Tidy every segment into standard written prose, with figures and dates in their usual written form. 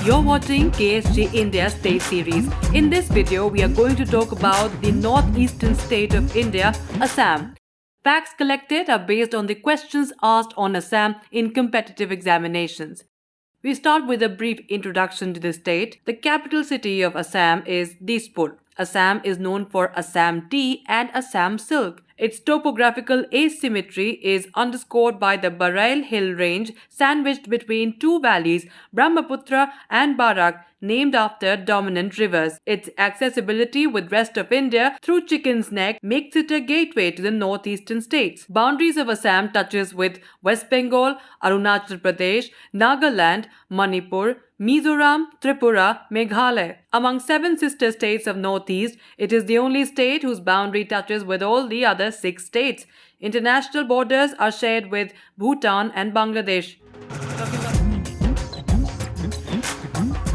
You're watching KSG India State Series. In this video, we are going to talk about the northeastern state of India, Assam. Facts collected are based on the questions asked on Assam in competitive examinations. We start with a brief introduction to the state. The capital city of Assam is Dispur. Assam is known for Assam tea and Assam silk. Its topographical asymmetry is underscored by the Barail hill range sandwiched between two valleys, Brahmaputra and Barak, named after dominant rivers. Its accessibility with rest of India through Chicken's Neck makes it a gateway to the northeastern states. Boundaries of Assam touches with West Bengal, Arunachal Pradesh, Nagaland, Manipur, Mizoram, Tripura, Meghalaya. Among 7 sister states of Northeast, it is the only state whose boundary touches with all the other 6 states. International borders are shared with Bhutan and Bangladesh.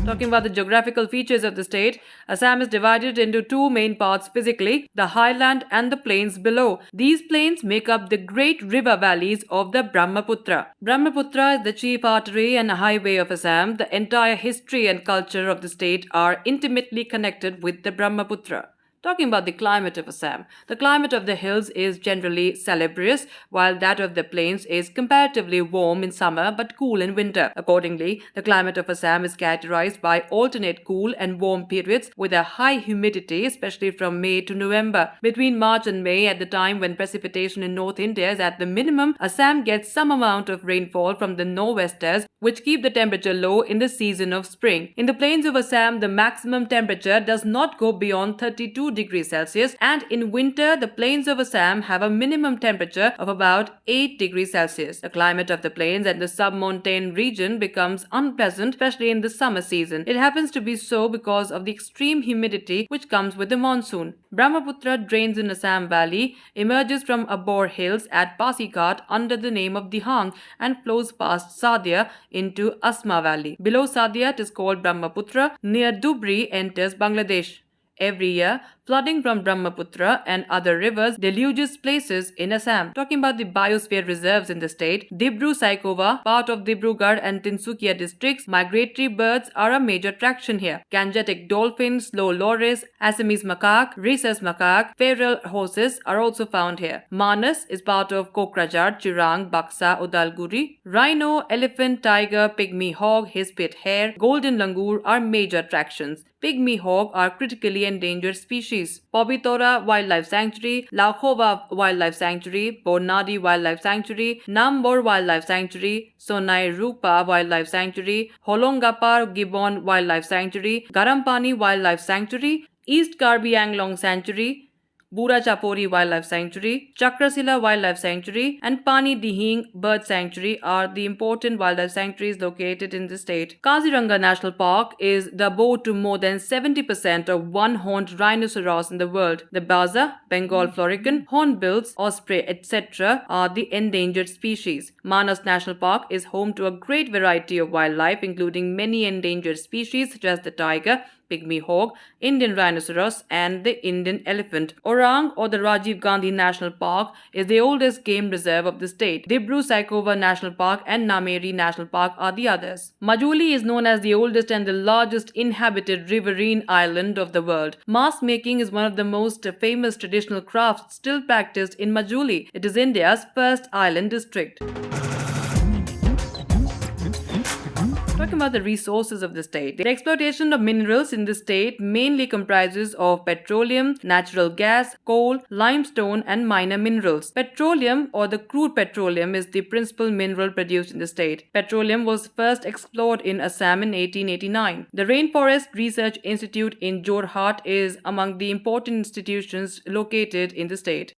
Talking about the geographical features of the state, Assam is divided into 2 main parts physically, the highland and the plains below. These plains make up the great river valleys of the Brahmaputra. Brahmaputra is the chief artery and highway of Assam. The entire history and culture of the state are intimately connected with the Brahmaputra. Talking about the climate of Assam, the climate of the hills is generally salubrious, while that of the plains is comparatively warm in summer but cool in winter. Accordingly, the climate of Assam is characterized by alternate cool and warm periods with a high humidity, especially from May to November. Between March and May, at the time when precipitation in North India is at the minimum, Assam gets some amount of rainfall from the nor'westers, which keep the temperature low in the season of spring. In the plains of Assam, the maximum temperature does not go beyond 32 degrees Celsius, and in winter the plains of Assam have a minimum temperature of about 8 degrees Celsius. The climate of the plains and the sub-montane region becomes unpleasant, especially in the summer season. It happens to be so because of the extreme humidity which comes with the monsoon. Brahmaputra drains in Assam Valley, emerges from Abor Hills at Pasighat under the name of Dihang and flows past Sadia into Asma Valley. Below Sadia it is called Brahmaputra. Near Dubri enters Bangladesh. Every year, flooding from Brahmaputra and other rivers deluges places in Assam. Talking about the biosphere reserves in the state, Dibru-Saikova, part of Dibrugarh and Tinsukia districts, migratory birds are a major attraction here. Gangetic dolphins, slow loris, Assamese macaque, rhesus macaque, feral horses are also found here. Manas is part of Kokrajhar, Chirang, Baksa, Udalguri. Rhino, elephant, tiger, pygmy hog, hispid hare, golden langur are major attractions. Pygmy hog are critically endangered species. Pobitora Wildlife Sanctuary, Lakhova Wildlife Sanctuary, Bornadi Wildlife Sanctuary, Nambor Wildlife Sanctuary, Sonai Rupa Wildlife Sanctuary, Holongapar Gibbon Wildlife Sanctuary, Garampani Wildlife Sanctuary, East Karbi Anglong Sanctuary, Bura Chapori Wildlife Sanctuary, Chakrasila Wildlife Sanctuary, and Pani Dihing Bird Sanctuary are the important wildlife sanctuaries located in the state. Kaziranga National Park is the abode to more than 70% of one-horned rhinoceros in the world. The Baza, Bengal florican, hornbills, osprey, etc. are the endangered species. Manas National Park is home to a great variety of wildlife, including many endangered species such as the tiger, pygmy hog, Indian rhinoceros, and the Indian elephant. Orang, or the Rajiv Gandhi National Park, is the oldest game reserve of the state. Dibru-Saikova National Park and Nameri National Park are the others. Majuli is known as the oldest and the largest inhabited riverine island of the world. Mask making is one of the most famous traditional crafts still practiced in Majuli. It is India's first island district. Talking about the resources of the state, the exploitation of minerals in the state mainly comprises of petroleum, natural gas, coal, limestone, and minor minerals. Petroleum, or the crude petroleum, is the principal mineral produced in the state. Petroleum was first explored in Assam in 1889. The Rainforest Research Institute in Jorhat is among the important institutions located in the state.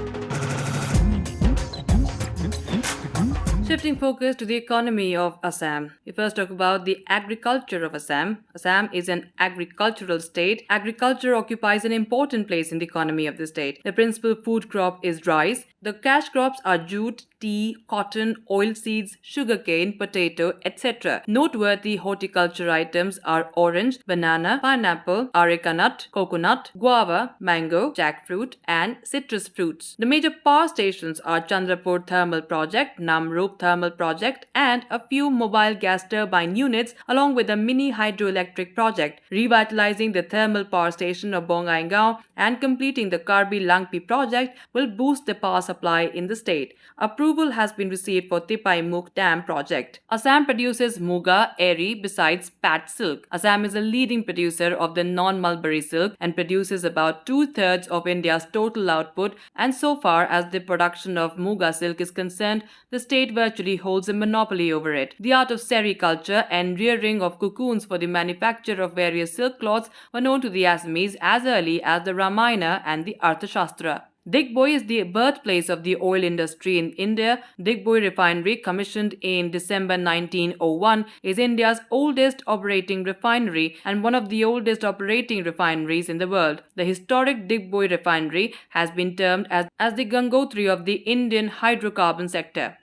Shifting focus to the economy of Assam. We first talk about the agriculture of Assam. Assam is an agricultural state. Agriculture occupies an important place in the economy of the state. The principal food crop is rice. The cash crops are jute, tea, cotton, oilseeds, sugarcane, potato, etc. Noteworthy horticulture items are orange, banana, pineapple, areca nut, coconut, guava, mango, jackfruit, and citrus fruits. The major power stations are Chandrapur Thermal Project, Namrup Thermal Project, and a few mobile gas turbine units along with a mini hydroelectric project. Revitalizing the thermal power station of Bongaigaon and completing the Karbi Langpi project will boost the power supply in the state. Approval has been received for Tipai Mukh Dam project. Assam produces Muga, Eri besides Pat silk. Assam is a leading producer of the non-mulberry silk and produces about 2/3 of India's total output, and so far as the production of Muga silk is concerned, the state virtually holds a monopoly over it. The art of sericulture and rearing of cocoons for the manufacture of various silk cloths were known to the Assamese as early as the Ramayana and the Arthashastra. Digboi is the birthplace of the oil industry in India. Digboi refinery, commissioned in December 1901, is India's oldest operating refinery and one of the oldest operating refineries in the world. The historic Digboi refinery has been termed as the Gangotri of the Indian hydrocarbon sector.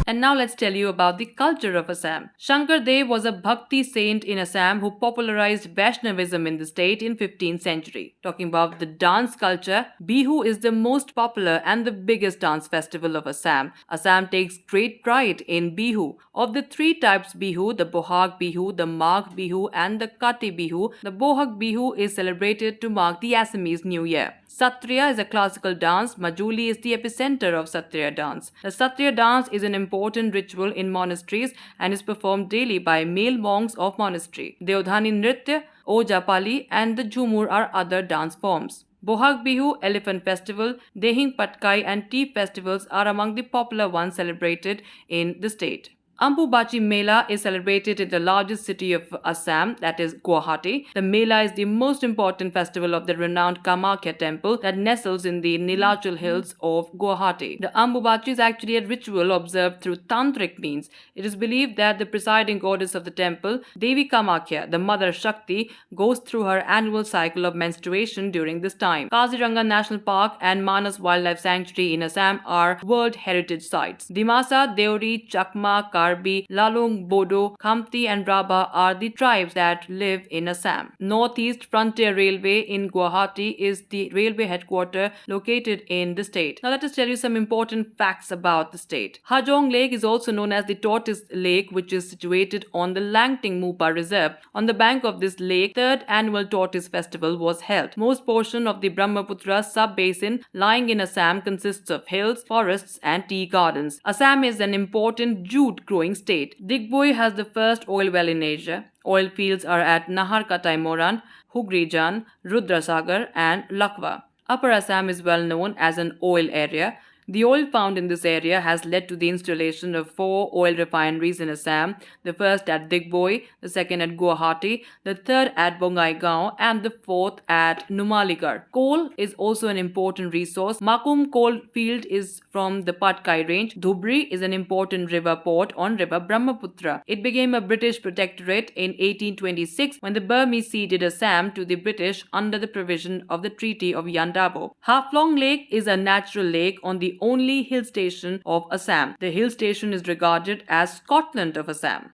And now let's tell you about the culture of Assam. Shankar Dev was a Bhakti saint in Assam who popularized Vaishnavism in the state in 15th century. Talking about the dance culture, Bihu is the most popular and the biggest dance festival of Assam. Assam takes great pride in Bihu. Of the three types Bihu, the Bohag Bihu, the Magh Bihu, and the Kati Bihu, the Bohag Bihu is celebrated to mark the Assamese New Year. Satriya is a classical dance. Majuli is the epicenter of Satriya dance. The Satriya dance is an important ritual in monasteries and is performed daily by male monks of monastery. Deodhani Nritya, Ojapali, and the Jhumur are other dance forms. Bohag Bihu, Elephant Festival, Dehing Patkai, and Tea festivals are among the popular ones celebrated in the state. Ambubachi Mela is celebrated in the largest city of Assam, that is Guwahati. The Mela is the most important festival of the renowned Kamakhya temple that nestles in the Nilachal hills of Guwahati. The Ambubachi is actually a ritual observed through tantric means. It is believed that the presiding goddess of the temple, Devi Kamakhya, the mother Shakti, goes through her annual cycle of menstruation during this time. Kaziranga National Park and Manas Wildlife Sanctuary in Assam are World Heritage Sites. Dimasa, Deori, Chakma, Karbi, Lalung, Bodo, Khamti, and Rabha are the tribes that live in Assam. Northeast Frontier Railway in Guwahati is the railway headquarters located in the state. Now let us tell you some important facts about the state. Hajong Lake is also known as the Tortoise Lake, which is situated on the Langting Mupa Reserve. On the bank of this lake, third annual Tortoise Festival was held. Most portion of the Brahmaputra sub-basin lying in Assam consists of hills, forests, and tea gardens. Assam is an important jute growing state. Digboi has the first oil well in Asia. Oil fields are at Naharkatai Moran, Hugrijan, Rudrasagar, and Lakwa. Upper Assam is well known as an oil area. The oil found in this area has led to the installation of 4 oil refineries in Assam, the first at Digboi, the second at Guwahati, the third at Bongaigaon, and the fourth at Numaligarh. Coal is also an important resource. Makum coal field is from the Patkai range. Dhubri is an important river port on river Brahmaputra. It became a British protectorate in 1826 when the Burmese ceded Assam to the British under the provision of the Treaty of Yandabo. Haflong Lake is a natural lake on the only hill station of Assam. The hill station is regarded as Scotland of Assam.